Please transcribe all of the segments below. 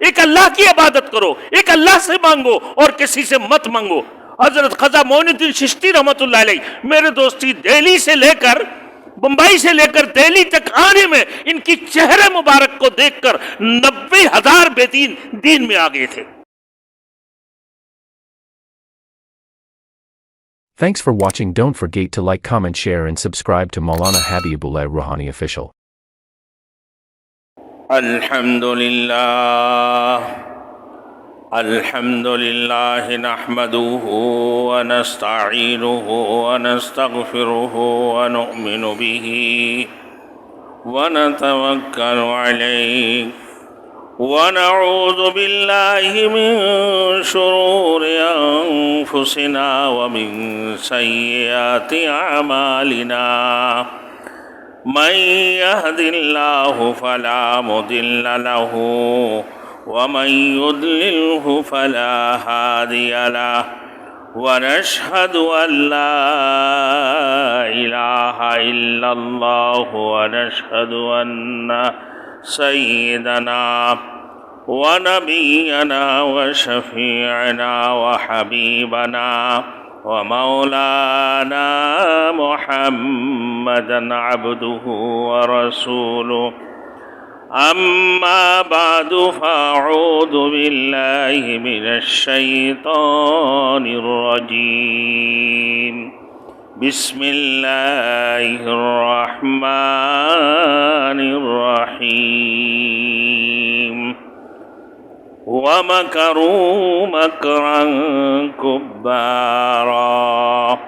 ایک اللہ کی عبادت کرو، ایک اللہ سے مانگو اور کسی سے مت مانگو۔ حضرت خواجہ معین الدین چشتی رحمۃ اللہ علیہ، میرے دوستی، دہلی سے لے کر بمبئی سے لے کر دہلی تک آنے میں ان کی چہرے مبارک کو دیکھ کر 90,000 بے دین دین میں آ گئے تھے۔ Thanks for watching. Don't forget to like, comment, share and subscribe to Maulana Habibullah Rouhani Official. الحمد لله نحمده ونستعينه ونستغفره ونؤمن به ونتوكل عليه ونعوذ بالله من شرور أنفسنا ومن سيئات أعمالنا من يهد الله فلا مضل له ومن يضلله فلا هادي له ونشهد أن لا إله إلا الله ونشهد أن سيدنا ونبينا وشفيعنا وحبيبنا ومولانا محمدا عبده ورسوله أما بعد فأعوذ بالله من الشيطان الرجيم بسم الله الرحمن الرحيم ومكروا مكرا كبارا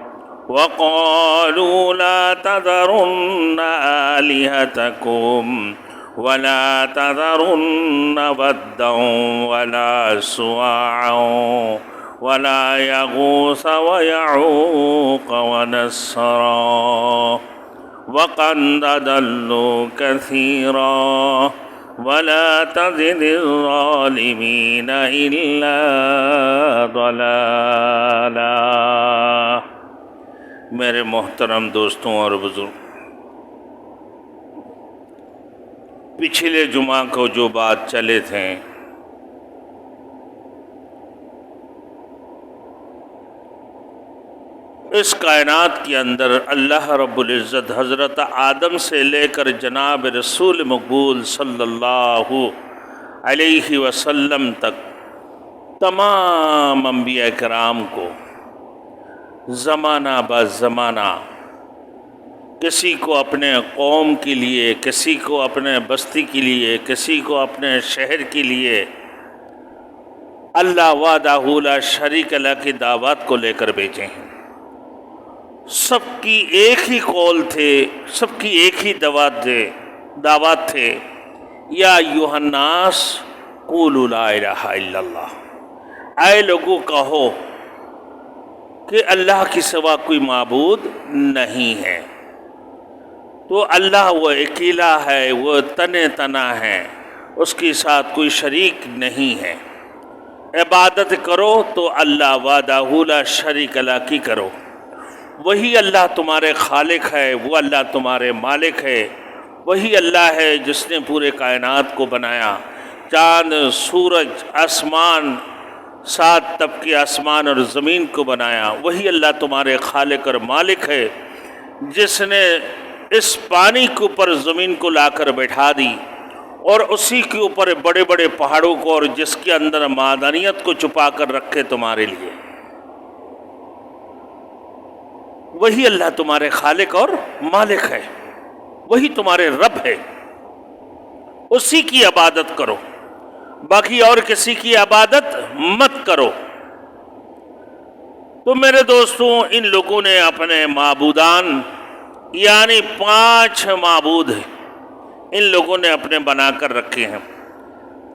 وقالوا لا تذرن آلهتكم ولا تذرن ودا ولا سواعا ولا يغوث ويعوق ونسرا وقد ضلوا كثيرا ولا تزد الظالمين إلا ضلالا۔ میرے محترم دوستوں اور بزرگ، پچھلے جمعہ کو جو بات چلے تھے اس کائنات کے اندر اللہ رب العزت حضرت آدم سے لے کر جناب رسول مقبول صلی اللہ علیہ وسلم تک تمام انبیاء کرام کو زمانہ با زمانہ، کسی کو اپنے قوم کے لیے، کسی کو اپنے بستی کے لیے، کسی کو اپنے شہر کے لیے اللہ وحدہ لا شریک لہ کی دعوت کو لے کر بھیجے ہیں۔ سب کی ایک ہی قول تھے، سب کی ایک ہی دعوت تھے، یا ایھا الناس قولوا لا الہ الا اللہ، اے لوگوں کہو کہ اللہ کے سوا کوئی معبود نہیں ہے۔ تو اللہ وہ اکیلا ہے، وہ تنہا ہے، اس کے ساتھ کوئی شریک نہیں ہے۔ عبادت کرو تو اللہ وحدہ لا شریک لہ کی کرو۔ وہی اللہ تمہارے خالق ہے، وہ اللہ تمہارے مالک ہے، وہی اللہ ہے جس نے پورے کائنات کو بنایا، چاند، سورج، آسمان، 7 طبقے آسمان اور زمین کو بنایا۔ وہی اللہ تمہارے خالق اور مالک ہے جس نے اس پانی کے اوپر زمین کو لا کر بیٹھا دی اور اسی کے اوپر بڑے بڑے پہاڑوں کو اور جس کے اندر معدنیت کو چھپا کر رکھے تمہارے لیے۔ وہی اللہ تمہارے خالق اور مالک ہے، وہی تمہارے رب ہے، اسی کی عبادت کرو، باقی اور کسی کی عبادت مت کرو۔ تو میرے دوستوں، ان لوگوں نے اپنے معبودان، یعنی 5 معبود ہیں، ان لوگوں نے اپنے بنا کر رکھے ہیں۔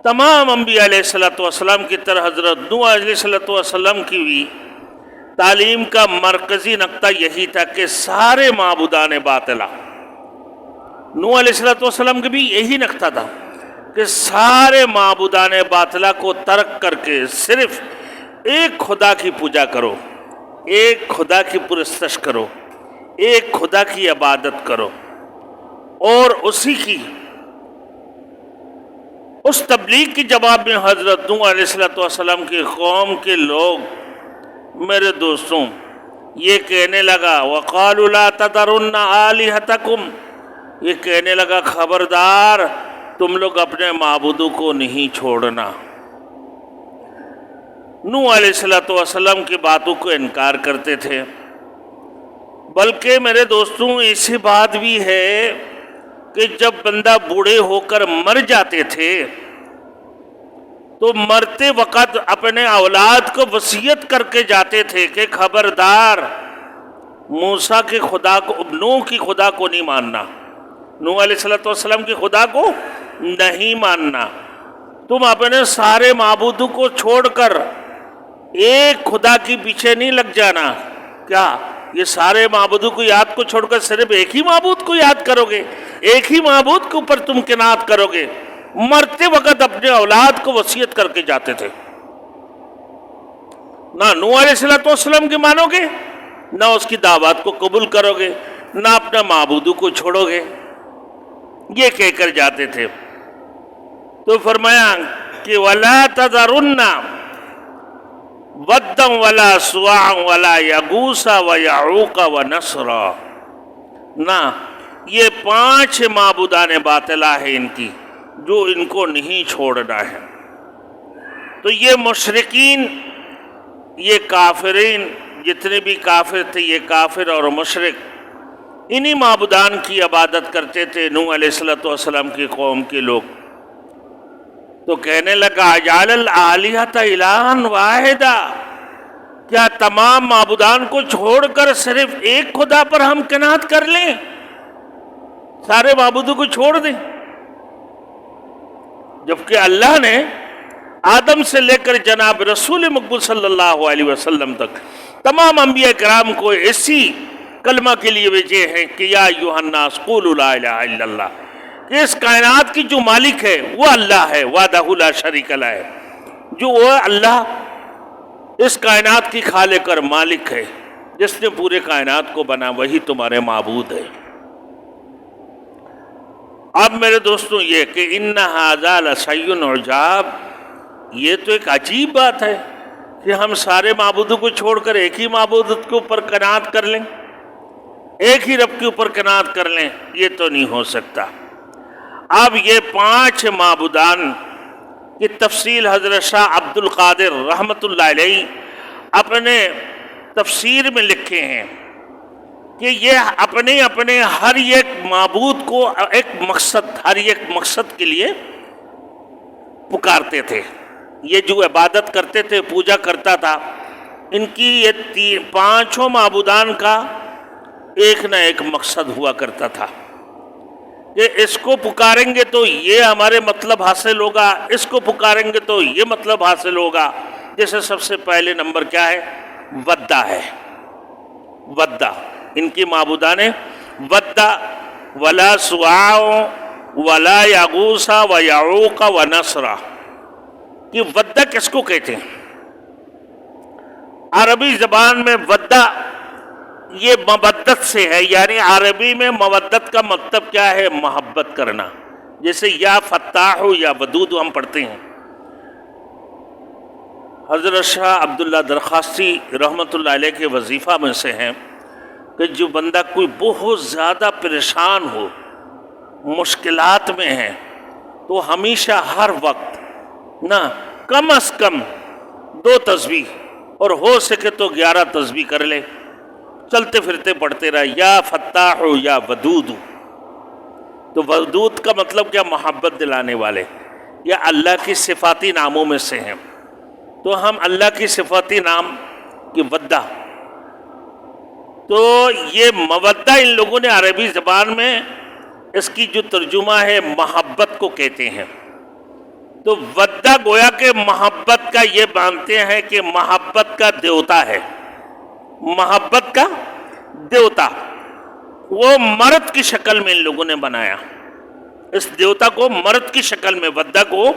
تمام انبیاء علیہ السلام کی طرح حضرت نوح علیہ السلام کی بھی تعلیم کا مرکزی نقطہ یہی تھا کہ سارے معبودان باطلہ، نوح علیہ السلام کے بھی یہی نقطہ تھا کہ سارے معبودان باطلہ کو ترک کر کے صرف ایک خدا کی پوجا کرو، ایک خدا کی پرستش کرو، ایک خدا کی عبادت کرو اور اسی کی اس تبلیغ کے جواب میں حضرت نوح علیہ السلام کی قوم کے لوگ میرے دوستوں یہ کہنے لگا وَقَالُوا لَا تَذَرُنَّ آلِهَتَكُمْ، یہ کہنے لگا خبردار تم لوگ اپنے معبودوں کو نہیں چھوڑنا۔ نوح علیہ السلام کی باتوں کو انکار کرتے تھے، بلکہ میرے دوستوں ایسی بات بھی ہے کہ جب بندہ بوڑھے ہو کر مر جاتے تھے تو مرتے وقت اپنے اولاد کو وصیت کر کے جاتے تھے کہ خبردار موسیٰ کے خدا کو، نوح کی خدا کو نہیں ماننا، نوح علیہ السلام کی خدا کو نہیں ماننا، تم اپنے سارے معبودوں کو چھوڑ کر ایک خدا کے پیچھے نہیں لگ جانا۔ کیا یہ سارے معبودوں کو یاد کو چھوڑ کر صرف ایک ہی معبود کو یاد کرو گے؟ ایک ہی معبود کے اوپر تم قناعت کرو گے؟ مرتے وقت اپنے اولاد کو وصیت کر کے جاتے تھے، نہ نوح علیہ السلام کی مانو گے، نہ اس کی دعوت کو قبول کرو گے، نہ اپنے معبودوں کو چھوڑو گے، یہ کہہ کر جاتے تھے۔ تو فرمایا کہ وَلَا تَذَرُنَّ وَدًّا وَلَا سُوَاعًا وَلَا يَغُوثَ وَيَعُوقَ وَنَسْرًا، نہ یہ 5 معبودان باطلہ ہے ان کی جو ان کو نہیں چھوڑنا ہے۔ تو یہ مشرکین، یہ کافرین، جتنے بھی کافر تھے یہ کافر اور مشرک انہی معبودان کی عبادت کرتے تھے نوح علیہ السلام کی قوم کے لوگ۔ تو کہنے لگا اجعل الآلہۃ الہا واحدا، کیا تمام معبودان کو چھوڑ کر صرف ایک خدا پر ہم قناعت کر لیں، سارے معبودوں کو چھوڑ دیں؟ جبکہ اللہ نے آدم سے لے کر جناب رسول مقبول صلی اللہ علیہ وسلم تک تمام انبیاء کرام کو اسی کلمہ کے لیے بھیجے ہیں کہ یا ایھا الناس قولوا لا الہ الا اللہ، کہ اس کائنات کی جو مالک ہے وہ اللہ ہے، وحدہ لا شریک لہ ہے، جو وہ اللہ اس کائنات کی خالق اور مالک ہے، جس نے پورے کائنات کو بنا، وہی تمہارے معبود ہے۔ اب میرے دوستوں یہ کہ ان ھذا لشیء عجاب، یہ تو ایک عجیب بات ہے کہ ہم سارے معبودوں کو چھوڑ کر ایک ہی معبود کے اوپر قناعت کر لیں، ایک ہی رب کے اوپر قناعت کر لیں، یہ تو نہیں ہو سکتا۔ اب یہ 5 معبودان کی تفصیل حضرت شاہ عبد القادر رحمۃ اللہ علیہ اپنے تفسیر میں لکھے ہیں کہ یہ اپنے ہر ایک معبود کو ایک مقصد کے لیے پکارتے تھے۔ یہ جو عبادت کرتے تھے، پوجا کرتا تھا، ان کی یہ 5 معبودان کا ایک نہ ایک مقصد ہوا کرتا تھا کہ اس کو پکاریں گے تو یہ ہمارے مطلب حاصل ہوگا، اس کو پکاریں گے تو یہ مطلب حاصل ہوگا۔ جیسے سب سے پہلے نمبر کیا ہے؟ ودّا ہے، ودّا ان کی معبودان ودّا ولا سواع ولا یغوث ویعوق ونسرا۔ کہ ودّا کس کو کہتے ہیں؟ عربی زبان میں ودّا یہ مودت سے ہے، یعنی عربی میں مودت کا مطلب کیا ہے؟ محبت کرنا۔ جیسے یا فتاح یا ودود ہم پڑھتے ہیں۔ حضرت شاہ عبداللہ درخواستی رحمۃ اللہ علیہ کے وظیفہ میں سے ہیں کہ جو بندہ کوئی بہت زیادہ پریشان ہو، مشکلات میں ہے، تو ہمیشہ ہر وقت نہ کم از کم 2 تسبیح اور ہو سکے تو 11 تسبیح کر لے، چلتے پھرتے پڑھتے رہے، یا فتاح یا ودود۔ تو ودود کا مطلب کیا؟ محبت دلانے والے، یا اللہ کی صفاتی ناموں میں سے ہیں۔ تو ہم اللہ کی صفاتی نام کی ودّا، تو یہ مودہ ان لوگوں نے عربی زبان میں اس کی جو ترجمہ ہے محبت کو کہتے ہیں۔ تو ودّا گویا کہ محبت کا یہ مانتے ہیں کہ محبت کا دیوتا ہے، محبت کا دیوتا، وہ مرد کی شکل میں ان لوگوں نے بنایا اس دیوتا کو، مرد کی شکل میں ودّا کو۔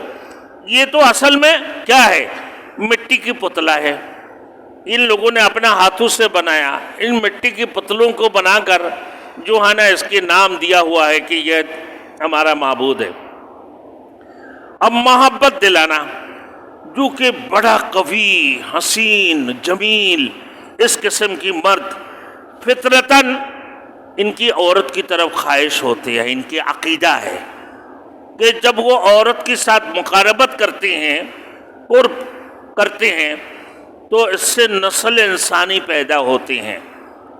یہ تو اصل میں کیا ہے؟ مٹی کی پتلا ہے، ان لوگوں نے اپنا ہاتھوں سے بنایا، ان مٹی کی پتلوں کو بنا کر جو ہے نا اس کے نام دیا ہوا ہے کہ یہ ہمارا معبود ہے۔ اب محبت دلانا، جو کہ بڑا قوی، حسین، جمیل اس قسم کی مرد فطرتاً ان کی عورت کی طرف خواہش ہوتی ہے، ان کی عقیدہ ہے کہ جب وہ عورت کے ساتھ مقاربت کرتے ہیں اور کرتے ہیں تو اس سے نسل انسانی پیدا ہوتے ہیں،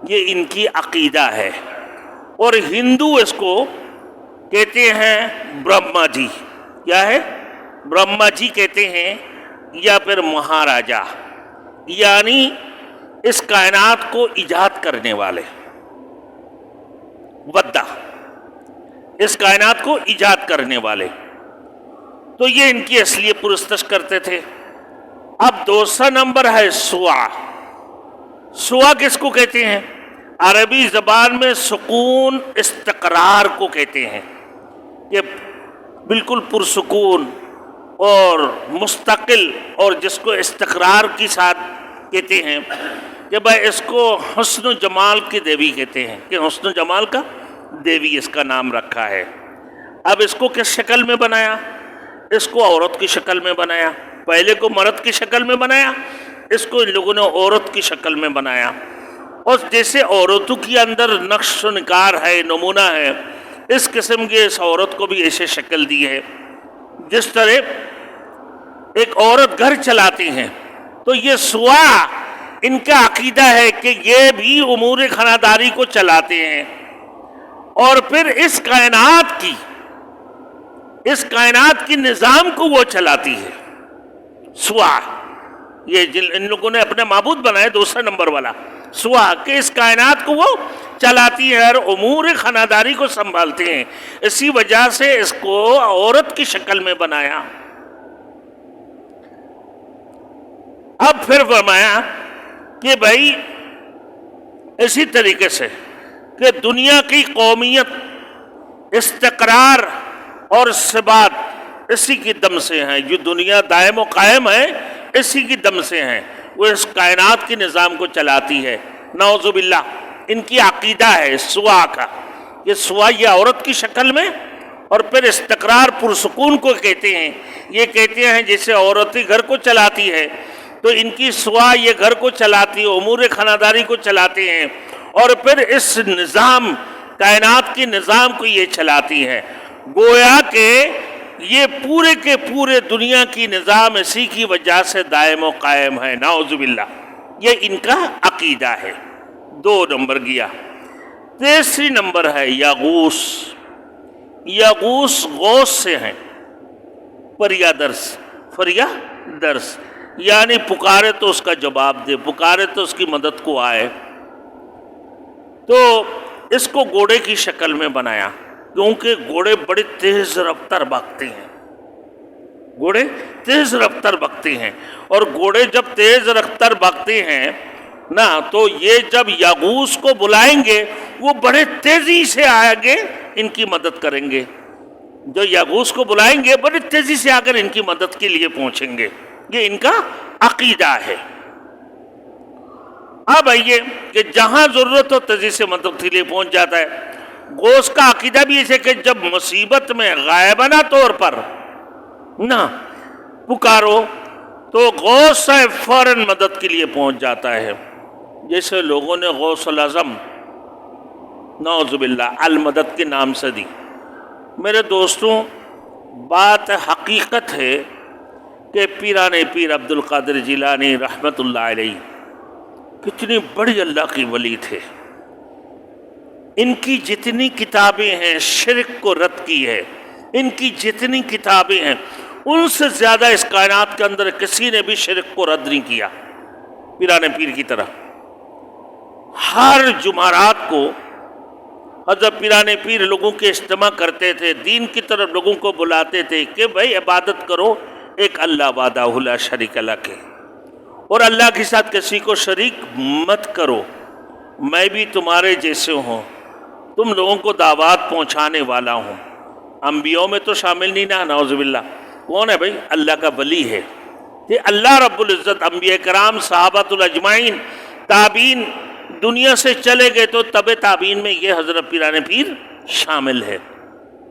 یہ ان کی عقیدہ ہے۔ اور ہندو اس کو کہتے ہیں برہما جی، کیا ہے؟ برہما جی کہتے ہیں، یا پھر مہاراجا، یعنی اس کائنات کو ایجاد کرنے والے، ودا، اس کائنات کو ایجاد کرنے والے۔ تو یہ ان کی اصلیت پرستش کرتے تھے۔ اب دوسرا نمبر ہے سوا۔ سوا کس کو کہتے ہیں؟ عربی زبان میں سکون، استقرار کو کہتے ہیں، کہ بالکل پرسکون اور مستقل، اور جس کو استقرار کی ساتھ کہتے ہیں کہ بھائی اس کو حسن و جمال کی دیوی کہتے ہیں، کہ حسن و جمال کا دیوی اس کا نام رکھا ہے۔ اب اس کو کس شکل میں بنایا؟ اس کو عورت کی شکل میں بنایا۔ پہلے کو مرد کی شکل میں بنایا، اس کو ان لوگوں نے عورت کی شکل میں بنایا۔ اور جیسے عورتوں کے اندر نقش و نگار ہے، نمونہ ہے، اس قسم کے اس عورت کو بھی ایسے شکل دی ہے۔ جس طرح ایک عورت گھر چلاتی ہیں تو یہ سوا ان کا عقیدہ ہے کہ یہ بھی امور خانہ کو چلاتے ہیں، اور پھر اس کائنات کی نظام کو وہ چلاتی ہے۔ سوا یہ ان لوگوں نے اپنے معبود بنائے، دوسرا نمبر والا سوا، کہ اس کائنات کو وہ چلاتی ہے اور امور خانہ کو سنبھالتے ہیں۔ اسی وجہ سے اس کو عورت کی شکل میں بنایا۔ اب پھر فرمایا کہ بھائی اسی طریقے سے کہ دنیا کی قومیت، استقرار اور ثبات اسی کی دم سے ہیں، جو دنیا دائم و قائم ہے اسی کی دم سے ہیں، وہ اس کائنات کے نظام کو چلاتی ہے۔ نعوذ باللہ، ان کی عقیدہ ہے سوا کا، یہ سوا یہ عورت کی شکل میں، اور پھر استقرار پرسکون کو کہتے ہیں۔ یہ کہتے ہیں جیسے عورت ہی گھر کو چلاتی ہے تو ان کی سوا یہ گھر کو چلاتی ہے، امور خانہ کو چلاتے ہیں، اور پھر اس نظام، کائنات کے نظام کو یہ چلاتی ہے۔ گویا کہ یہ پورے کے پورے دنیا کی نظام اسی کی وجہ سے دائم و قائم ہے۔ نعوذ باللہ، یہ ان کا عقیدہ ہے۔ 2 نمبر گیا۔ تیسری نمبر ہے یغوث۔ یغوث غوث سے ہیں، فریا درس، یعنی پکارے تو اس کا جواب دے، پکارے تو اس کی مدد کو آئے۔ تو اس کو گھوڑے کی شکل میں بنایا، کیونکہ گھوڑے بڑے تیز رفتار بھاگتے ہیں، گھوڑے تیز رفتار بھاگتے ہیں، اور گھوڑے جب تیز رفتار بھاگتے ہیں نا تو یہ جب یغوث کو بلائیں گے وہ بڑے تیزی سے آگے ان کی مدد کریں گے۔ جو یغوث کو بلائیں گے بڑے تیزی سے آ کر ان کی مدد کے لیے پہنچیں گے، یہ ان کا عقیدہ ہے۔ اب آئیے کہ جہاں ضرورت ہو تیزی سے مدد کے لیے پہنچ جاتا ہے۔ غوث کا عقیدہ بھی ایسے کہ جب مصیبت میں غائبانہ طور پر نہ پکارو تو غوث صاحب فوراً مدد کے لیے پہنچ جاتا ہے۔ جیسے لوگوں نے غوث الاعظم نعوذ باللہ المدد کے نام سے دی۔ میرے دوستوں، بات حقیقت ہے کہ پیران پیر عبد القادر جیلانی رحمت اللہ علیہ کتنی بڑی اللہ کی ولی تھے۔ ان کی جتنی کتابیں ہیں شرک کو رد کی ہے، ان کی جتنی کتابیں ہیں ان سے زیادہ اس کائنات کے اندر کسی نے بھی شرک کو رد نہیں کیا پیران پیر کی طرح۔ ہر جمعرات کو حضرت پیران پیر لوگوں کے اجتماع کرتے تھے، دین کی طرف لوگوں کو بلاتے تھے کہ بھائی عبادت کرو ایک اللہ وحدہ لا شریک لہ کے، اور اللہ کے ساتھ کسی کو شریک مت کرو، میں بھی تمہارے جیسے ہوں، تم لوگوں کو دعوات پہنچانے والا ہوں۔ انبیاء میں تو شامل نہیں نا، نعوذ باللہ۔ کون ہے بھائی؟ اللہ کا ولی ہے۔ یہ اللہ رب العزت، انبیاء کرام، صحابۃ الاجمعین، تابعین دنیا سے چلے گئے تو تبع تابعین میں یہ حضرت پیران پیر شامل ہے،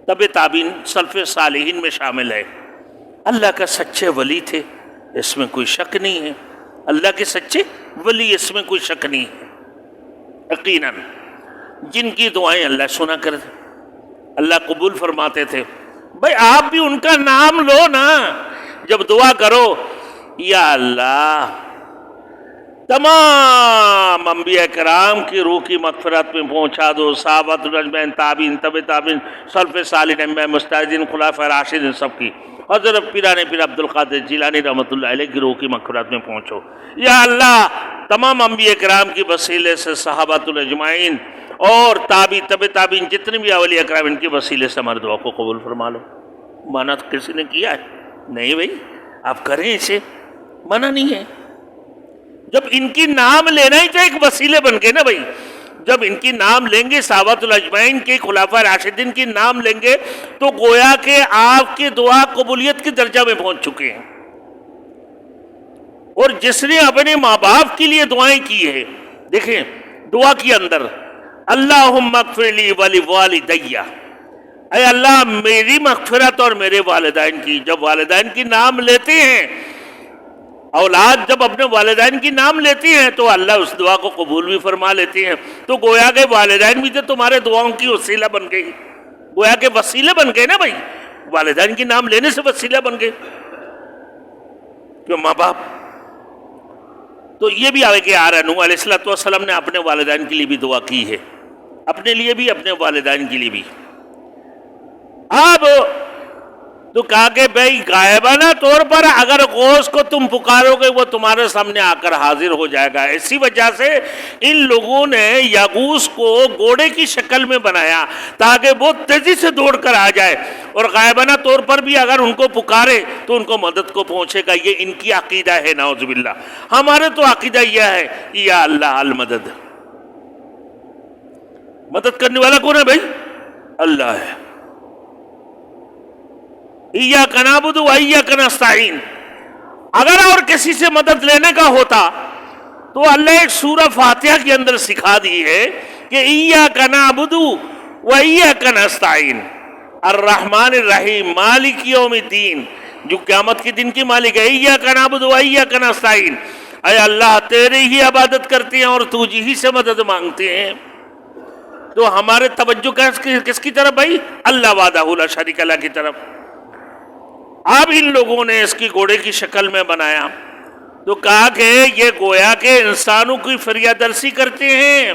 تبع تابعین سلف صالحین میں شامل ہے۔ اللہ کا سچے ولی تھے، اس میں کوئی شک نہیں ہے، اللہ کے سچے ولی، اس میں کوئی شک نہیں ہے۔ یقیناً جن کی دعائیں اللہ سنا کرتے، اللہ قبول فرماتے تھے۔ بھائی آپ بھی ان کا نام لو نا جب دعا کرو، یا اللہ تمام انبیاء کرام کی روح کی مغفرت میں پہنچا دو، صحابۃ اجمعین، تابعین، تبع تابعین، سلف صالحین، ائمہ مجتہدین، خلفائے راشدین، سب کی، حضرت پیران پیر عبد القادر جیلانی رحمۃ اللہ علیہ کی روح کی مغفرت میں پہنچو۔ یا اللہ تمام انبیاء کرام کی وسیلے سے، صحابۃ اجمعین اور تبع تابعین، جتنے بھی اولیاء کرام، ان کے وسیلے سے ہماری دعا کو قبول فرما لو۔ منع کسی نے کیا ہے؟ نہیں بھائی، آپ کریں اسے، منع نہیں ہے۔ جب ان کی نام لینا ہی تو ایک وسیلے بن گئے نا بھائی، جب ان کی نام لیں گے، صحابۃ الاجمعین کے، خلفائے راشدین کی نام لیں گے، تو گویا کہ آپ کی دعا قبولیت کے درجہ میں پہنچ چکے ہیں۔ اور جس نے اپنے ماں باپ کے لیے دعائیں کی ہے، دیکھیں دعا کے اندر اللہم اغفر لی ولوالدی، اے اللہ میری مغفرت اور میرے والدین کی۔ جب والدین کی نام لیتے ہیں، اولاد جب اپنے والدین کی نام لیتی ہیں تو اللہ اس دعا کو قبول بھی فرما لیتی ہیں۔ تو گویا کہ والدین بھی تو تمہارے دعاؤں کی وسیلہ بن گئی، گویا کہ وسیلے بن گئے نا بھائی، والدین کی نام لینے سے وسیلہ بن گئے، کیوں ماں باپ۔ تو یہ بھی آگے کہ نوح علیہ السلام نے اپنے والدین کے لیے بھی دعا کی ہے، اپنے لیے بھی، اپنے والدین کے لیے بھی۔ اب تو کہا کہ بھائی غائبانہ طور پر اگر غوث کو تم پکارو گے وہ تمہارے سامنے آ کر حاضر ہو جائے گا۔ اسی وجہ سے ان لوگوں نے یغوث کو گھوڑے کی شکل میں بنایا تاکہ وہ تیزی سے دوڑ کر آ جائے، اور غائبانہ طور پر بھی اگر ان کو پکارے تو ان کو مدد کو پہنچے گا۔ یہ ان کی عقیدہ ہے، نعوذ باللہ۔ ہمارے تو عقیدہ یہ ہے، یا اللہ المدد، مدد کرنے والا کون ہے بھائی؟ اللہ ہے۔ ایاک نعبد و ایاک نستعین، اگر اور کسی سے مدد لینے کا ہوتا تو اللہ ایک سورہ فاتحہ کے اندر سکھا دی ہے کہ ایاک نعبد و ایاک نستعین، الرحمن الرحیم، مالک یوم الدین، جو قیامت کے دن کی مالک ہے۔ ایاک نعبد و ایاک نستعین، اے اللہ تیری ہی عبادت کرتے ہیں اور تجھ ہی سے مدد مانگتے ہیں۔ تو ہمارے توجہ کس کی طرف بھائی؟ اللہ وحدہ لا شریک لہ کی طرف۔ اب ان لوگوں نے اس کی گھوڑے کی شکل میں بنایا تو کہا کہ یہ گویا کہ انسانوں کی فریاد رسی کرتے ہیں،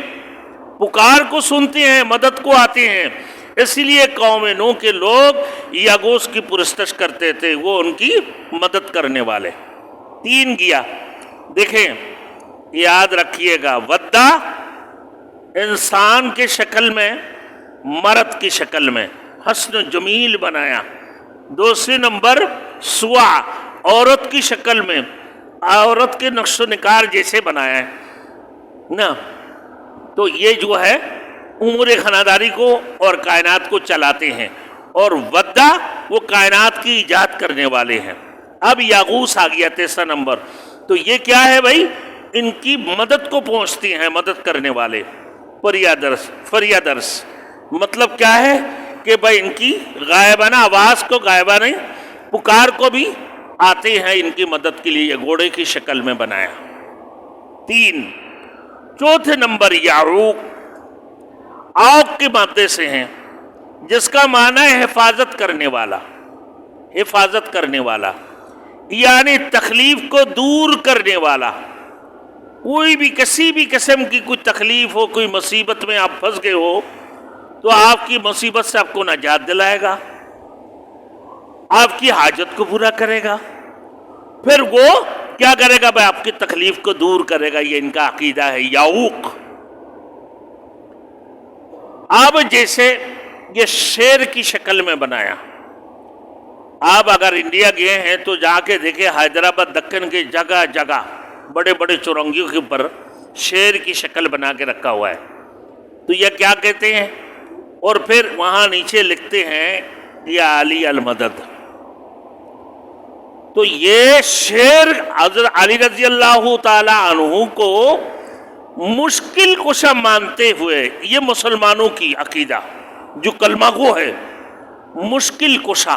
پکار کو سنتے ہیں، مدد کو آتے ہیں۔ اسی لیے قوم نوح کے لوگ یغوث کی پرستش کرتے تھے، وہ ان کی مدد کرنے والے۔ تین گیا، دیکھیں یاد رکھیے گا، ودا انسان کے شکل میں، مرد کی شکل میں، حسن و جمیل بنایا۔ دوسری نمبر سوا، عورت کی شکل میں، عورت کے نقش و نگار جیسے بنایا ہے نا۔ تو یہ جو ہے امور خانہ کو اور کائنات کو چلاتے ہیں، اور ودا وہ کائنات کی ایجاد کرنے والے ہیں۔ اب یغوث آ گیا تیسرا نمبر، تو یہ کیا ہے بھائی؟ ان کی مدد کو پہنچتی ہیں، مدد کرنے والے، فریادرس۔ مطلب کیا ہے کہ بھائی ان کی غائبانہ آواز کو، غائبانہ پکار کو بھی آتے ہیں ان کی مدد کے لیے، یہ گھوڑے کی شکل میں بنایا۔ تین۔ چوتھے نمبر یعوق، آوق کے مادے سے ہیں، جس کا معنی ہے حفاظت کرنے والا، حفاظت کرنے والا، یعنی تکلیف کو دور کرنے والا۔ کوئی بھی کسی بھی قسم کی کوئی تکلیف ہو، کوئی مصیبت میں آپ پھنس گئے ہو تو آپ کی مصیبت سے آپ کو نجات دلائے گا، آپ کی حاجت کو پورا کرے گا، پھر وہ کیا کرے گا بھائی؟ آپ کی تکلیف کو دور کرے گا۔ یہ ان کا عقیدہ ہے، یعوق۔ اب جیسے یہ شیر کی شکل میں بنایا، آپ اگر انڈیا گئے ہیں تو جا کے دیکھیں، حیدرآباد دکن کے جگہ جگہ بڑے بڑے چورنگیوں کے اوپر شیر کی شکل بنا کے رکھا ہوا ہے۔ تو یہ کیا کہتے ہیں؟ اور پھر وہاں نیچے لکھتے ہیں یا علی المدد۔ تو یہ شیر حضرت علی رضی اللہ تعالی عنہ کو مشکل کشا مانتے ہوئے، یہ مسلمانوں کی عقیدہ جو کلمہ گو ہے، مشکل کشا،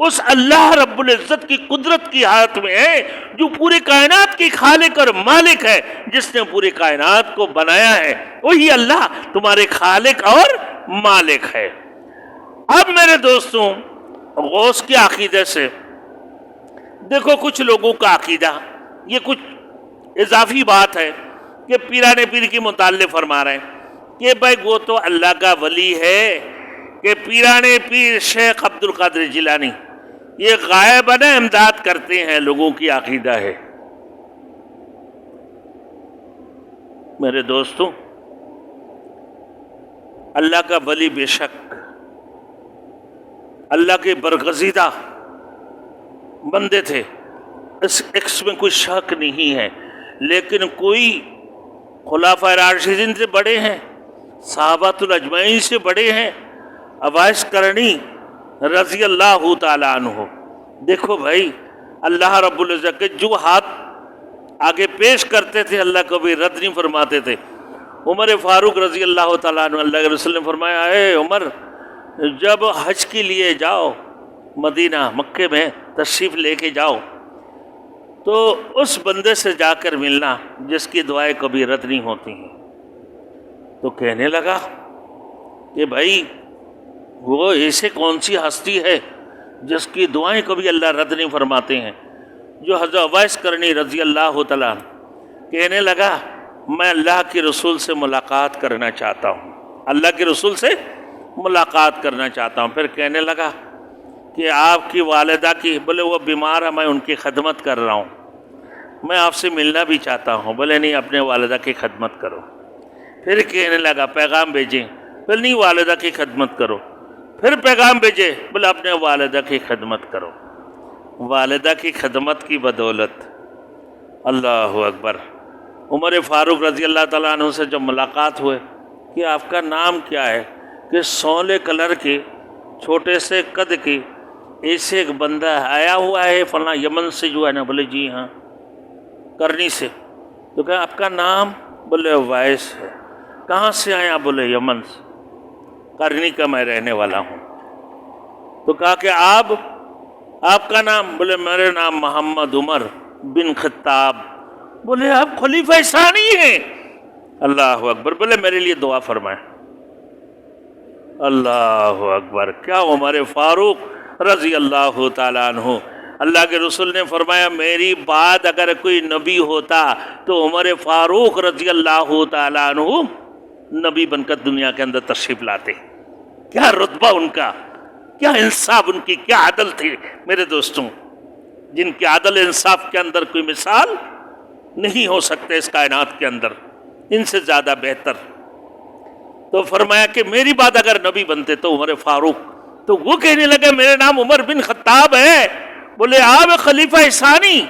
اس اللہ رب العزت کی قدرت کی حالت میں ہے جو پورے کائنات کی خالق اور مالک ہے، جس نے پوری کائنات کو بنایا ہے، وہی اللہ تمہارے خالق اور مالک ہے۔ اب میرے دوستوں، غوث کے عقیدے سے دیکھو، کچھ لوگوں کا عقیدہ یہ کچھ اضافی بات ہے کہ پیران پیر کی متعلق فرما رہے ہیں کہ بھائی وہ تو اللہ کا ولی ہے، کہ پیران پیر شیخ عبد القادر جیلانی یہ غائبانہ امداد کرتے ہیں، لوگوں کی عقیدہ ہے۔ میرے دوستوں، اللہ کا ولی بے شک اللہ کے برگزیدہ بندے تھے، اس میں کوئی شک نہیں ہے، لیکن کوئی خلفائے راشدین سے بڑے ہیں، صحابۃ الاجمعین سے بڑے ہیں، اویس کرنی رضی اللہ تعالیٰ عنہ۔ دیکھو بھائی، اللہ رب العزت کے جو ہاتھ آگے پیش کرتے تھے اللہ کو بھی رد نہیں فرماتے تھے۔ عمر فاروق رضی اللہ تعالیٰ عنہ، اللہ کے رسول نے فرمایا، اے عمر، جب حج کے لیے جاؤ مدینہ مکے میں تشریف لے کے جاؤ تو اس بندے سے جا کر ملنا جس کی دعائیں کبھی رد نہیں ہوتی ہیں۔ تو کہنے لگا کہ بھائی وہ ایسے کون سی ہستی ہے جس کی دعائیں کبھی اللہ رد نہیں فرماتے ہیں؟ جو حضرت اویس کرنی رضی اللہ تعالیٰ کہنے لگا، میں اللہ کے رسول سے ملاقات کرنا چاہتا ہوں، اللہ کے رسول سے ملاقات کرنا چاہتا ہوں۔ پھر کہنے لگا کہ آپ کی والدہ کی، بولے وہ بیمار ہے، میں ان کی خدمت کر رہا ہوں، میں آپ سے ملنا بھی چاہتا ہوں۔ بولے نہیں، اپنے والدہ کی خدمت کرو۔ پھر کہنے لگا پیغام بھیجیں، بولے نہیں، والدہ کی خدمت کرو۔ پھر پیغام بھیجے، بولے اپنے والدہ کی خدمت کرو۔ والدہ کی خدمت کی بدولت، اللہ اکبر، عمر فاروق رضی اللہ تعالیٰ عنہ سے جب ملاقات ہوئے کہ آپ کا نام کیا ہے، کہ سولے کلر کے چھوٹے سے قد کے ایسے ایک بندہ آیا ہوا ہے فلاں یمن سے جو ہے نا، بولے جی ہاں، کرنی سے۔ تو کہا آپ کا نام؟ بولے اویس ہے۔ کہاں سے آیا؟ بولے یمن سے، کرنی کا میں رہنے والا ہوں۔ تو کہا کہ آپ کا نام؟ بولے میرے نام محمد عمر بن خطاب۔ بولے آپ خلیفہ ثانی ہیں؟ اللہ اکبر۔ بولے میرے لیے دعا فرمائیں۔ اللہ اکبر، کیا عمر فاروق رضی اللہ تعالیٰ عنہ، اللہ کے رسول نے فرمایا میری بعد اگر کوئی نبی ہوتا تو عمر فاروق رضی اللہ تعالیٰ عنہ نبی بن کر دنیا کے اندر تشریف لاتے۔ کیا رتبہ ان کا، کیا انصاف ان کی، کیا عدل تھی میرے دوستوں، جن کے عدل انصاف کے اندر کوئی مثال نہیں ہو سکتے اس کائنات کے اندر، ان سے زیادہ بہتر۔ تو فرمایا کہ میری بات اگر نبی بنتے تو عمر فاروق۔ تو وہ کہنے لگا میرے نام عمر بن خطاب ہے۔ بولے آپ خلیفہ ثانی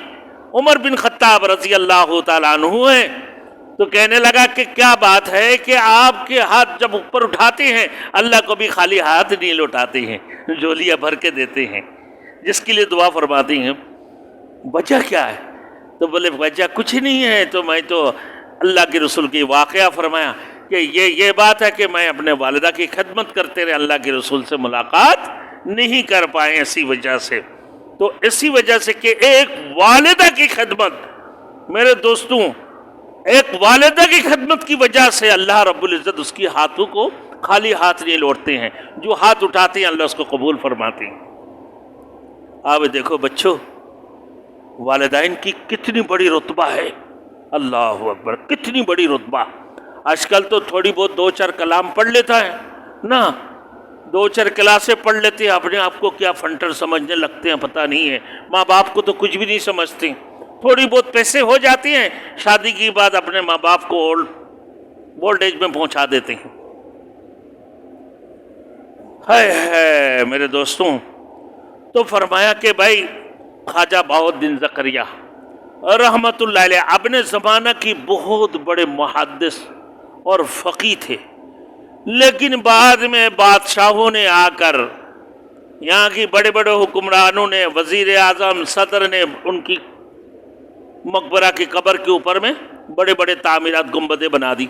عمر بن خطاب رضی اللہ تعالیٰ عنہ ہیں۔ تو کہنے لگا کہ کیا بات ہے کہ آپ کے ہاتھ جب اوپر اٹھاتے ہیں اللہ کو بھی خالی ہاتھ نہیں لوٹاتے ہیں، جھولیاں بھر کے دیتے ہیں، جس کے لیے دعا فرماتے ہیں، وجہ کیا ہے؟ تو بولے وجہ کچھ نہیں ہے، تو میں تو اللہ کے رسول کی واقعہ فرمایا کہ یہ بات ہے کہ میں اپنے والدہ کی خدمت کرتے رہے، اللہ کے رسول سے ملاقات نہیں کر پائے اسی وجہ سے۔ تو اسی وجہ سے کہ ایک والدہ کی خدمت، میرے دوستوں، ایک والدہ کی خدمت کی وجہ سے اللہ رب العزت اس کی ہاتھوں کو خالی ہاتھ نہیں لوٹتے ہیں، جو ہاتھ اٹھاتے ہیں اللہ اس کو قبول فرماتے ہیں۔ آپ دیکھو بچوں، والدین کی کتنی بڑی رتبہ ہے، اللہ اکبر، کتنی بڑی رتبہ۔ آج کل تو تھوڑی بہت دو چار کلام پڑھ لیتا ہے نا، دو چار کلاسیں پڑھ لیتے ہیں، اپنے آپ کو کیا فنٹر سمجھنے لگتے ہیں، پتہ نہیں ہے، ماں باپ کو تو کچھ بھی نہیں سمجھتے، تھوڑی بہت پیسے ہو جاتے ہیں، شادی کی بعد اپنے ماں باپ کو اولڈ ایج میں پہنچا دیتے ہیں۔ ہے میرے دوستوں، تو فرمایا کہ بھائی خواجہ بہاؤالدین زکریا رحمت اللہ علیہ اپنے زمانہ کی بہت بڑے محدث اور فقی تھے، لیکن بعد میں بادشاہوں نے آ کر، یہاں کی بڑے بڑے حکمرانوں نے، وزیر اعظم، صدر نے ان کی مقبرہ کی قبر کے اوپر میں بڑے بڑے تعمیرات، گنبدیں بنا دی۔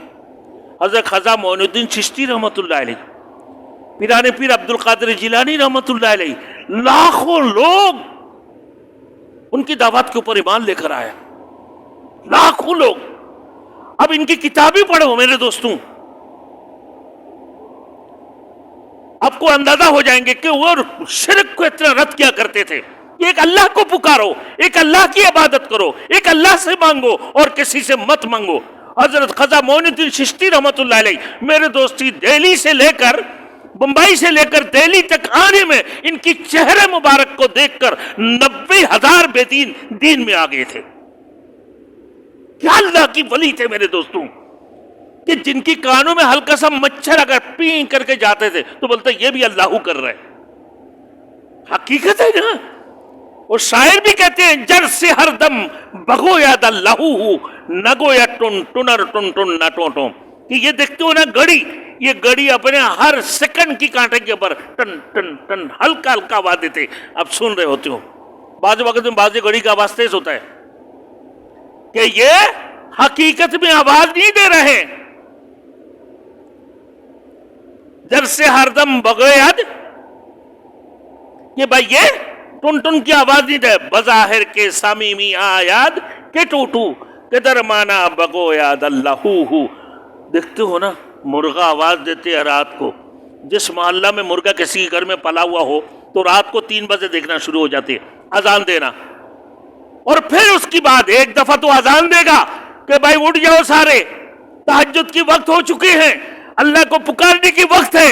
حضرت خواجہ معین الدین چشتی رحمت اللہ علیہ، پیران پیر عبد القادر جیلانی رحمت اللہ علیہ، لاکھوں لوگ ان کی دعوت کے اوپر ایمان لے کر آئے، لاکھوں لوگ۔ اب ان کی کتابیں پڑھو میرے دوستوں، آپ کو اندازہ ہو جائیں گے کہ وہ شرک کو اتنا رد کیا کرتے تھے۔ ایک اللہ کو پکارو، ایک اللہ کی عبادت کرو، ایک اللہ سے مانگو اور کسی سے مت مانگو۔ حضرت خواجہ معین الدین چشتی رحمۃ اللہ علیہ، میرے دوستی، دہلی سے لے کر بمبئی سے لے کر دہلی تک آنے میں ان کی چہرے مبارک کو دیکھ کر 90,000 بے دین دین میں آ گئے تھے۔ کیا اللہ کی ولی تھے میرے دوستوں، کہ جن کی کانوں میں ہلکا سا مچھر اگر پین کر کے جاتے تھے تو بولتے یہ بھی اللہ کر رہے۔ حقیقت ہے نا، اور شاعر بھی کہتے ہیں جر سے ہر دم بگو یاد اللہ نگو یا ٹن ٹنر ٹن ٹن نہ ٹون ٹون، کہ یہ دیکھتے ہو نا گھڑی، یہ گھڑی اپنے ہر سیکنڈ کی کانٹے کے اوپر ٹن ٹن ٹن ہلکا ہلکا آواز دیتے، اب سن رہے ہوتے ہو۔ بعض وقت میں بعض گھڑی کا آواز تیز ہوتا ہے کہ یہ حقیقت میں آواز نہیں دے رہے، جر سے ہر دم بگو یاد، کہ بھائی یہ ٹن ٹن کی آواز نہیں دے، بظاہر کے سامیمی آیاد کے ٹوٹو کہ درمانا بگو یاد اللہ ہو۔ دیکھتے ہو نا، مرغا آواز دیتے ہیں رات کو، جس محلہ میں مرغا کسی کے گھر میں پلا ہوا ہو تو رات کو 3 بجے دیکھنا شروع ہو جاتے ہیں اذان دینا، اور پھر اس کی بعد ایک دفعہ تو اذان دے گا کہ بھائی اٹھ جاؤ سارے، تہجد کی وقت ہو چکے ہیں، اللہ کو پکارنے کی وقت ہے،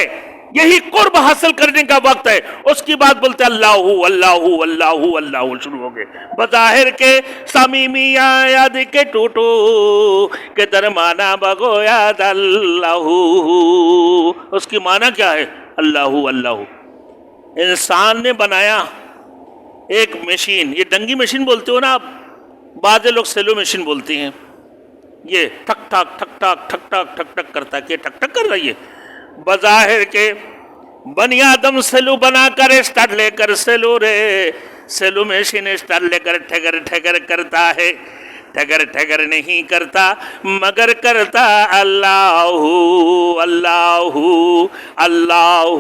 یہی قرب حاصل کرنے کا وقت ہے۔ اس کی بعد بولتے اللہ اللہ اللہ اللہ شروع ہو گئے، بظاہر کے صمیمی یاد کے ٹوٹو کہ درمانا بگو یاد اللہ۔ اس کی معنی کیا ہے؟ اللہ اللہ۔ انسان نے بنایا ایک مشین، یہ ڈنگی مشین بولتے ہو نا آپ، بعض لوگ سیلو مشین بولتے ہیں، یہ ٹھک ٹھک ٹھک ٹھک ٹھک ٹھک ٹھک ٹھک کرتا ہے، کہ ٹھک ٹھک کر رہی ہے۔ بظاہر کے بنی آدم سیلو بنا کر اسٹارٹ لے کر سیلو رے، سیلو مشین اسٹارٹ لے کر ٹھگر ٹھگر کرتا ہے، ٹھگر ٹھگر نہیں کرتا مگر کرتا اللہ اللہ اللہ۔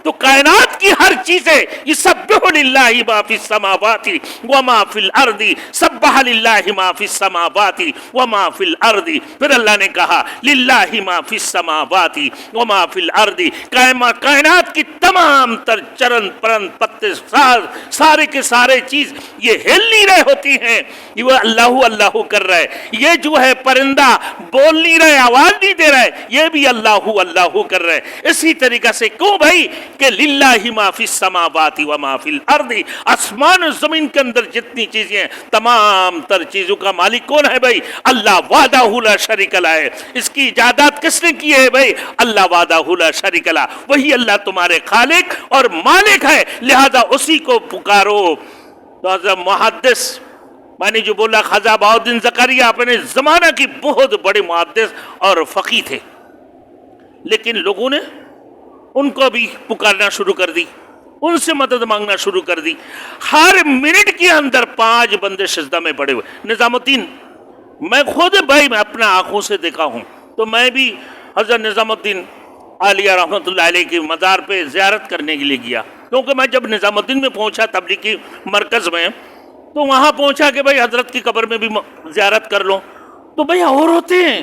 تو کائنات کی ہر چیزیں یسبح للہ ما فی السماوات وما فی الارض، سبح للہ ما فی السماوات وما فی الارض۔ پھر اللہ نے کہا للہ ما فی السماوات وما فی الارض، کائنات کی تمام تر چرن پرن پتے سارے کے سارے چیز یہ ہل نہیں رہے ہوتی ہیں، یہ اللہ اللہ کر رہا ہے۔ یہ جو ہے پرندہ بول نہیں رہے، آواز نہیں دے رہا ہے، یہ بھی اللہ اللہ کر رہا ہے۔ اسی طریقہ سے کیوں بھائی کہ للہ ما فی السماوات وما فی الارض، آسمان و زمین کے اندر جتنی چیزیں ہیں تمام تر چیزوں کا مالک کون ہے بھائی؟ اللہ وحدہ لا شریک لہ ہے۔ اس کی ایجادات کس نے کی ہے بھائی؟ اللہ وحدہ لا شریک لہ، وہی اللہ تمہارے خالق اور مالک ہے، لہذا اسی کو پکارو۔ تو حضرت محدث معنی جو بولا خواجہ بہاؤالدین زکریا اپنے زمانہ کی بہت بڑے محدث اور فقیہ تھے، لیکن لوگوں نے ان کو بھی پکارنا شروع کر دی، ان سے مدد مانگنا شروع کر دی۔ ہر منٹ کے اندر 5 بندے سجدہ میں پڑے ہوئے۔ نظام الدین، میں خود بھائی میں اپنا آنکھوں سے دیکھا ہوں، تو میں بھی حضرت نظام الدین عالیہ رحمۃ اللہ علیہ کی مزار پہ زیارت کرنے کے لیے گیا، کیونکہ میں جب نظام الدین میں پہنچا تبلیغی مرکز میں، تو وہاں پہنچا کہ بھائی حضرت کی قبر میں بھی زیارت کر لو، تو بھائی اور ہوتے ہیں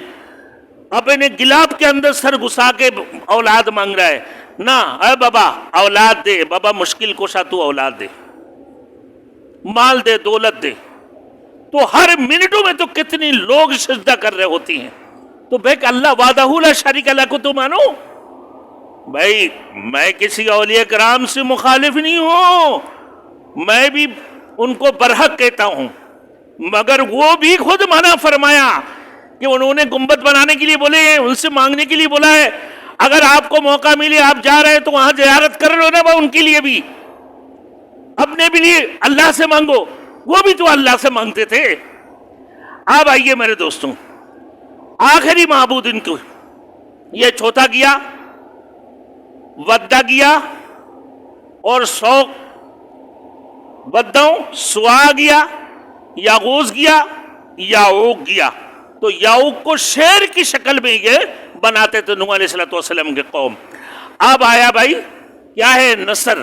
اپنے گلاب کے اندر سر گھسا کے اولاد مانگ رہا ہے، نہ اے بابا اولاد دے، بابا مشکل کوشا تو اولاد دے، مال دے، دولت دے۔ تو ہر منٹوں میں تو کتنی لوگ سجدہ کر رہے ہوتی ہیں، تو بھائی اللہ وحدہ لا شریک لہ کو تو مانو۔ بھائی میں کسی اولیاء کرام سے مخالف نہیں ہوں، میں بھی ان کو برحق کہتا ہوں، مگر وہ بھی خود منع فرمایا کہ انہوں نے گنبد بنانے کے لیے بولے ہیں، ان سے مانگنے کے لیے بولا ہے، اگر آپ کو موقع ملے آپ جا رہے ہیں تو وہاں زیارت کر لو نا، ان کے لیے بھی، اپنے بھی لیے اللہ سے مانگو، وہ بھی تو اللہ سے مانگتے تھے۔ اب آئیے میرے دوستوں، آخری معبود ان کو یہ چھوتا گیا، ودا گیا، اور سوق بداؤں سوا گیا، یاغوز گیا، یاؤق گیا۔ تو یاؤق کو شیر کی شکل میں یہ بناتے تھے نوح علیہ السلام کے قوم۔ اب آیا بھائی کیا ہے نصر،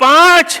5